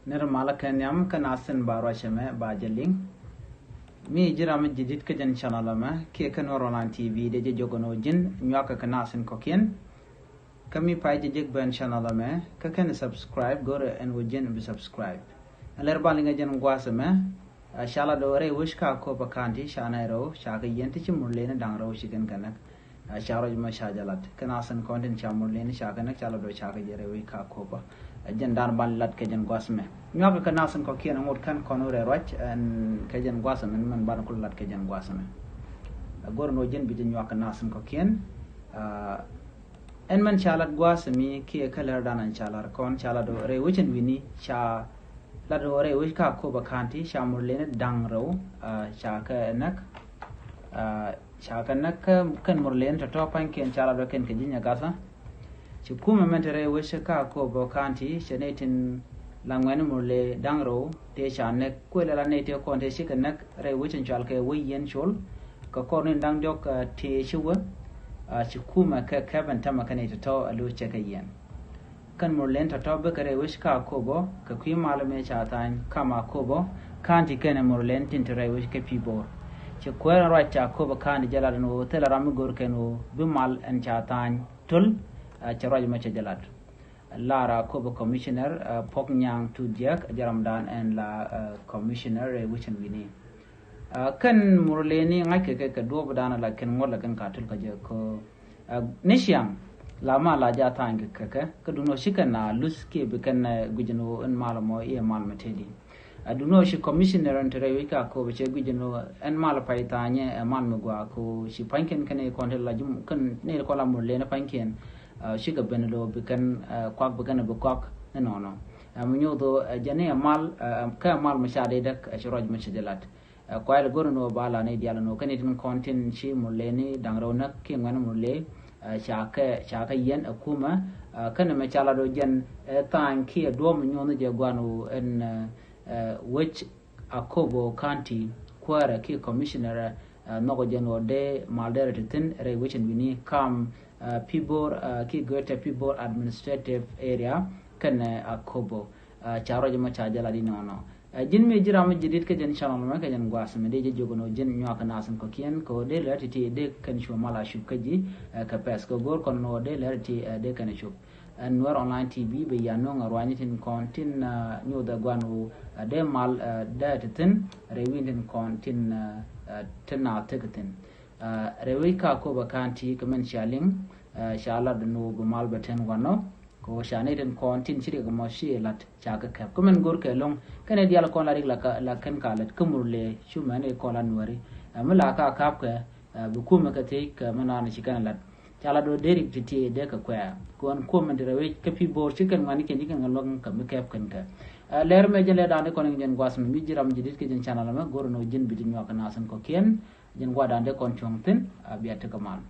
Nirmala Kenyam Kanasin Barashame Bajaling. Me Jiram Jidit Kajan Chanalama, Kekan Online TV, the Jogonojin, Nyaka Kanasin Kokin. Kami Pajik Ben Chanalame, Kakan subscribe, go and Wujin be subscribe. A lerbaling agent Guasame, a Shaladore, Wishka Copa Kanti, Shanairo, Shaka Yentichi Murlena Dangro, Chicken Kanak. Sharoj Mashajalat, Kanasan content Chamurlin, Shakanak, Chalado Chaka Jerewika Copa, a Jendan Balat Kajan Guasme. Nyaka Kanasan Kokian and what can Conore Roch and Kajan Guasam and Banakulat Kajan Guasame. A Gornojin between Yaka Nasan Kokian, Enman Chalat Guasami, Kia Kalar Dan and Chalar Con Chalado Re, which and Winnie, Sha Ladore, Wika Coba Kanti, Shamurlin, Dangro, Shaka Nak. Shakanak kan Murlen to top and can Chaladokan Kajinia Gaza. Chukuma mentere Wishaka Kobo Kanti, Shanatin Langwan Murle, Dangro, Deshanek, Quilla native Conte Shikanak, Ray Witch and Chalke, Wayan Shol, Kokorin Dangjok, T. Shuwa, Chukuma Kaban Tamakanate to a loose check again. Kan Murlen to top Bakare Wishka Kobo, Kakim Malame Chatain, Kama Kobo, Kanti Ken Murlen Tintere Wishka Pibo. Chikwera right Koba Khan Jaladano, Telaramugur Keno, Bimal and Chatan, Tul, Charaj Machajalat. Lara Koba Commissioner, Poknyang to Jack, Jaramdan, and La Commissioner, which and Winnie. Kan Murleni, I can do like Ken Wolakan Katul Kajako. Nishiang, Lama La Jatang Kaka, Kaduno Shikana, Luski, Bekan Gujano, and Malamo, E. Malmatedi. I do know she commissioner and Terewika ko which Gujano and Malapaitanya and Malmugua ko she pankin can a content like you can nail column or lena pankin, sugar benelo becan quack began a book and no. And when you do a Jane Mal Kamal Mashade deck as Roj Machadelat. Quite a good no bala Nadialano Canadian content she Muleni, Dangrona, King Wan Mule, Shaka Yen Akuma, Kanamachalado Jen, Tang Ki, a Dom Jaguano and which Akobo County, Quara Key Commissioner, Nogojan or De Malderatitin, which and we need come Pibor, Key Greater Pibor Administrative Area, Can Akobo, Charojama Chajaladino. Jin Mijiram Jidit Kajan Channel Makajan Guasam, Deja Jogono, Jin Yakanas and Kokian, Ko de Lerti, De Kanshumala Shukaji, Capesco, Gorkon, no De Lerti, De Kanashuk. And we're online TV, be Yanong or Wanitin Contin, New the Guanu, Demal, Datitin, Rewintin Contin, Tena Ticketin. Rewika Koba Kanti, Comment Shaling, Shala the no Gumalbaten Wano, Ko Shanatin Contin Chirigamoshi, Lat Chaka Cap. Come and Gurka long, Canadian Colari la Kenkalet, Kumurle, Shuman, Colanwari, Mulaka Kapka, Bukumaka take Manana Chikalat. Chalado Derek to tea deck a quare. Go and comment the way Capi board chicken money can you can along come cap canker. Lair major led on the Coningen Guasm, Mijiram Jidit channel, go no gin between Yakanas and Cokian, Jen Wad and the Conchongton, Abiatakaman.